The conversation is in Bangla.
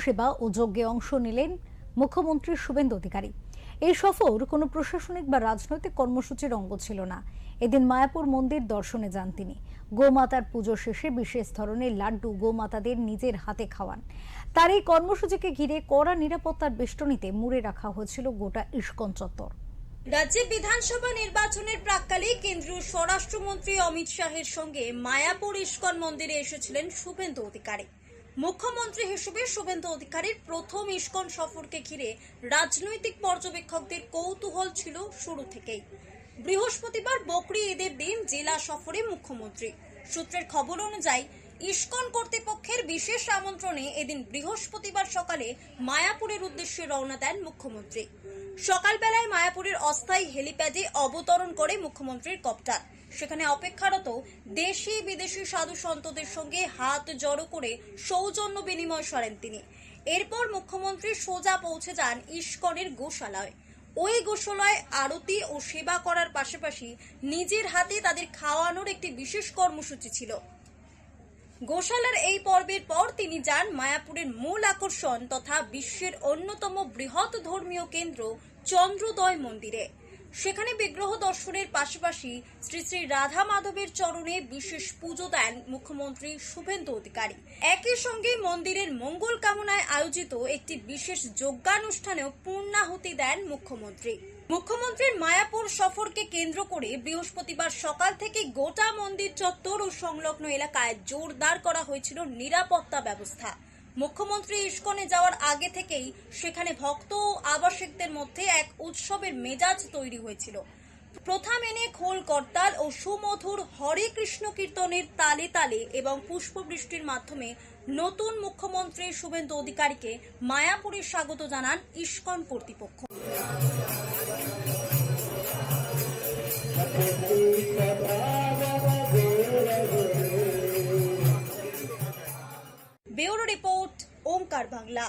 সেবা ও যজ্ঞে অংশ নিলেন মুখ্যমন্ত্রী শুভেন্দু অধিকারী। এই সফর কোনো প্রশাসনিক বা রাজনৈতিক কর্মসূচির অঙ্গ ছিল না। এদিন মায়াপুর মন্দির দর্শনে যান তিনি। গোমাতার পুজো শেষে বিশেষ ধরনের লাড্ডু গোমাতাদের নিজের হাতে খাওয়ান। তার এই কর্মসূচিকে ঘিরে কড়া নিরাপত্তার বেষ্টনীতে মুড়ে রাখা হয়েছিল গোটা ইস্কন চত্বর। রাজ্যে বিধানসভা নির্বাচনের প্রাক্কালে কেন্দ্রীয় স্বরাষ্ট্রমন্ত্রী অমিত শাহের সঙ্গে মায়াপুর ইস্কন মন্দিরে এসেছিলেন শুভেন্দু অধিকারী। মুখ্যমন্ত্রী হিসেবে শুভেন্দু অধিকারীর প্রথম ইস্কন সফরকে ঘিরে রাজনৈতিক পর্যবেক্ষকদের কৌতূহল ছিল শুরু থেকেই। বৃহস্পতিবার বকরি ঈদের দিন জেলা সফরে মুখ্যমন্ত্রী। সূত্রের খবর অনুযায়ী ইস্কন কর্তৃপক্ষের বিশেষ আমন্ত্রণে এদিন বৃহস্পতিবার সকালে মায়াপুরের উদ্দেশ্যে রওনা দেন মুখ্যমন্ত্রী। সকালবেলায় মায়াপুরের অস্থায়ী হেলিপ্যাডে অবতরণ করে মুখ্যমন্ত্রীর কপ্টার। সেখানে অপেক্ষারত দেশি বিদেশি সাধু সন্তদের সঙ্গে হাত জড়ো করে সৌজন্য বিনিময় সারেন তিনি। এরপর মুখ্যমন্ত্রী সোজা পৌঁছে যান ইস্কনের গোশালায়। ওই গোশালায় আরতি ও সেবা করার পাশাপাশি নিজের হাতে তাদের খাওয়ানোর একটি বিশেষ কর্মসূচি ছিল। গোশালার এই পর্বের পর তিনি যান মায়াপুরের মূল আকর্ষণ তথা বিশ্বের অন্যতম বৃহৎ ধর্মীয় কেন্দ্র চন্দ্রোদয় মন্দিরে। সেখানে বিগ্রহ দর্শনের পাশাপাশি শ্রী শ্রী রাধা মাধবের চরণে বিশেষ পুজো দেন মুখ্যমন্ত্রী শুভেন্দু অধিকারী। একই সঙ্গে মন্দিরের মঙ্গল কামনায় আয়োজিত একটি বিশেষ যজ্ঞানুষ্ঠানেও পূর্ণাহুতি দেন মুখ্যমন্ত্রী। মুখ্যমন্ত্রীর মায়াপুর সফরকে কেন্দ্র করে বৃহস্পতিবার সকাল থেকে গোটা মন্দির চত্বর ও সংলগ্ন এলাকায় জোরদার করা হয়েছিল নিরাপত্তা ব্যবস্থা। মুখ্যমন্ত্রী ইস্কনে যাওয়ার আগে থেকেই সেখানে ভক্ত ও আবাসিকদের মধ্যে এক উৎসবের মেজাজ তৈরি হয়েছিল। প্রথা মেনে খোল করতাল ও সুমধুর হরে কৃষ্ণ কীর্তনের তালে তালে এবং পুষ্পবৃষ্টির মাধ্যমে নতুন মুখ্যমন্ত্রী শুভেন্দু অধিকারীকে মায়াপুরে স্বাগত জানান ইস্কন কর্তৃপক্ষ। ব্যুরো রিপোর্ট, ওঙ্কার বাংলা।